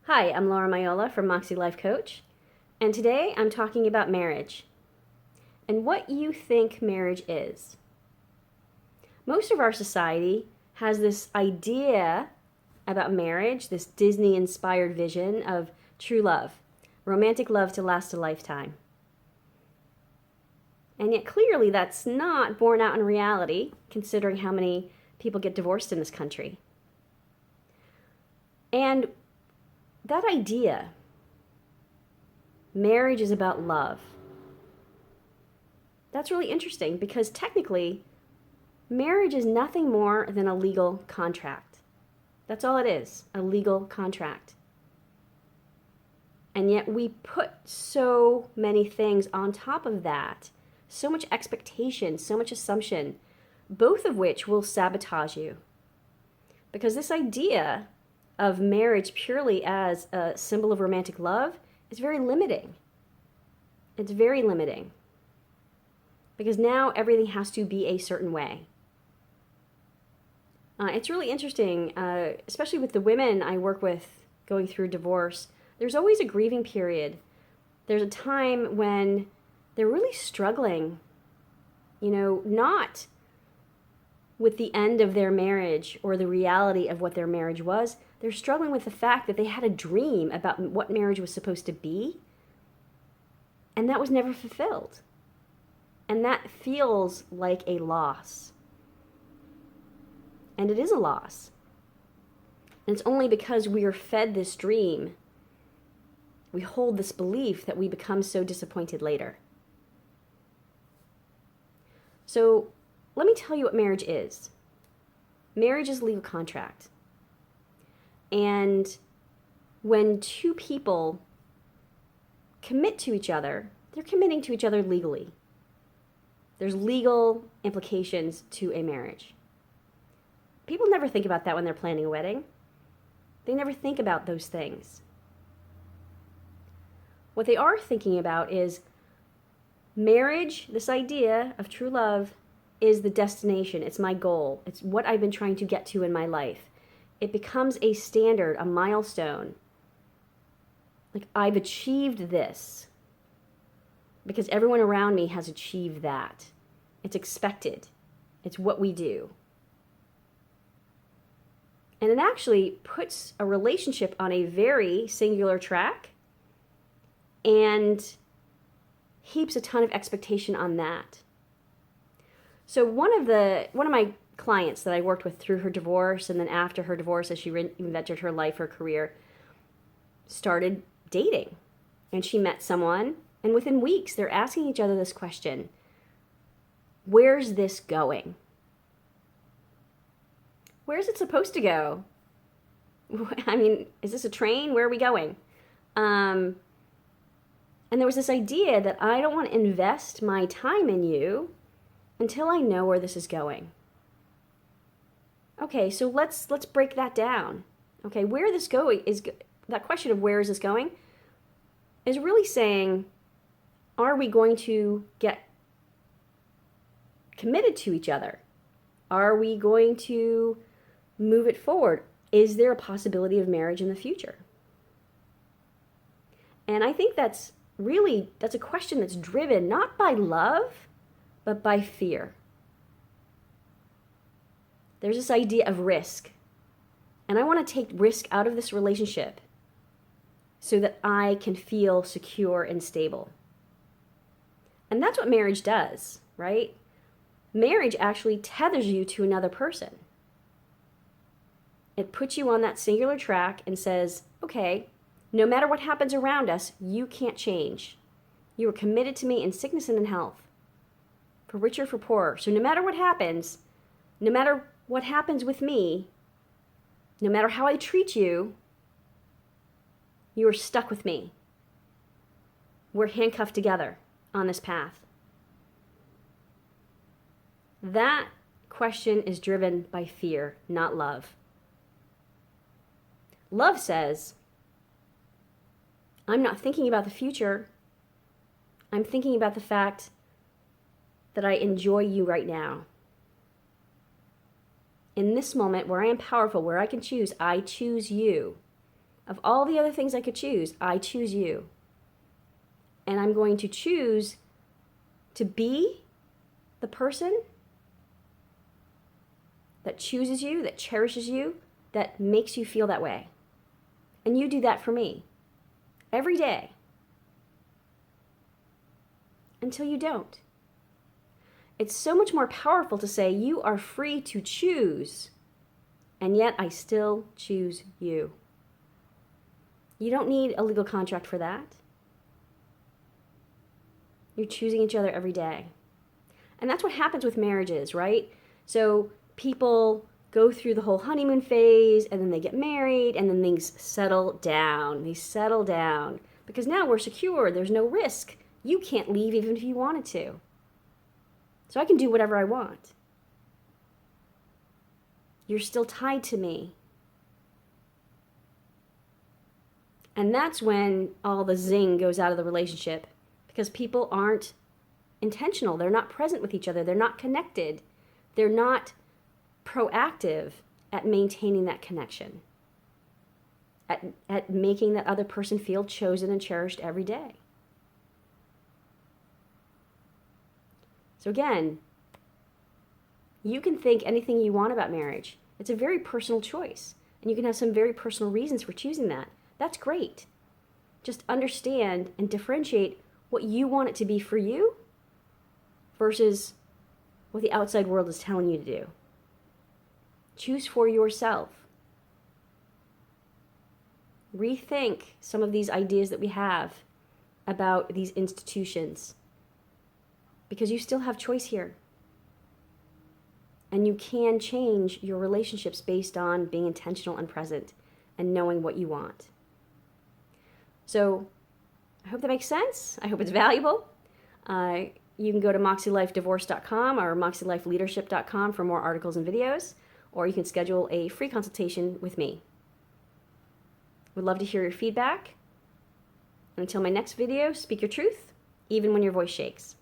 Hi, I'm Laura Miolla from Moxie Life Coach, and today I'm talking about marriage and what you think marriage is. Most of our society has this idea about marriage, this Disney-inspired vision of true love, romantic love to last a lifetime. And yet clearly that's not borne out in reality, considering how many people get divorced in this country. And that idea, marriage is about love, that's really interesting because technically, marriage is nothing more than a legal contract. That's all it is, a legal contract. And yet we put so many things on top of that, so much expectation, so much assumption, both of which will sabotage you. Because this idea of marriage purely as a symbol of romantic love is very limiting. It's very limiting. Because now everything has to be a certain way. It's really interesting, especially with the women I work with going through divorce. There's always a grieving period. There's a time when they're really struggling, not with the end of their marriage or the reality of what their marriage was. They're struggling with the fact that they had a dream about what marriage was supposed to be, and that was never fulfilled. And that feels like a loss. And it is a loss. And it's only because we are fed this dream, we hold this belief that we become so disappointed later. So let me tell you what marriage is. Marriage is a legal contract. And when two people commit to each other, they're committing to each other legally. There's legal implications to a marriage. People never think about that when they're planning a wedding. They never think about those things. What they are thinking about is marriage, this idea of true love, is the destination. It's my goal. It's what I've been trying to get to in my life. It becomes a standard, a milestone. Like, I've achieved this because everyone around me has achieved that. It's expected. It's what we do. And it actually puts a relationship on a very singular track and heaps a ton of expectation on that. So one of my clients that I worked with through her divorce, and then after her divorce, as she reinvented her life, her career, started dating. And she met someone, and within weeks, they're asking each other this question: where's this going? Where's it supposed to go? I mean, is this a train? Where are we going? And there was this idea that I don't want to invest my time in you until I know where this is going. Okay, so let's break that down. Okay, where this going is, that question of where is this going is really saying, are we going to get committed to each other? Are we going to move it forward? Is there a possibility of marriage in the future? And I think that's a question that's driven not by love, but by fear. There's this idea of risk. And I want to take risk out of this relationship so that I can feel secure and stable. And that's what marriage does, right? Marriage actually tethers you to another person. It puts you on that singular track and says, okay, no matter what happens around us, you can't change. You are committed to me in sickness and in health, for richer, for poorer. So no matter what happens with me, no matter how I treat you, you are stuck with me. We're handcuffed together on this path. That question is driven by fear, not love. Love says, I'm not thinking about the future. I'm thinking about the fact that I enjoy you right now. In this moment where I am powerful, where I can choose, I choose you. Of all the other things I could choose, I choose you. And I'm going to choose to be the person that chooses you, that cherishes you, that makes you feel that way. And you do that for me every day until you don't. It's so much more powerful to say you are free to choose, and yet I still choose you. You don't need a legal contract for that. You're choosing each other every day. And that's what happens with marriages, right? So people go through the whole honeymoon phase, and then they get married, and then things settle down. They settle down because now we're secure. There's no risk. You can't leave even if you wanted to. So I can do whatever I want. You're still tied to me. And that's when all the zing goes out of the relationship, because people aren't intentional. They're not present with each other. They're not connected. They're not proactive at maintaining that connection, at making that other person feel chosen and cherished every day. So again, you can think anything you want about marriage. It's a very personal choice, and you can have some very personal reasons for choosing that. That's great. Just understand and differentiate what you want it to be for you versus what the outside world is telling you to do. Choose for yourself. Rethink some of these ideas that we have about these institutions, because you still have choice here. And you can change your relationships based on being intentional and present and knowing what you want. So I hope that makes sense. I hope it's valuable. You can go to moxielifedivorce.com or moxielifeleadership.com for more articles and videos, or you can schedule a free consultation with me. Would love to hear your feedback. Until my next video, speak your truth, even when your voice shakes.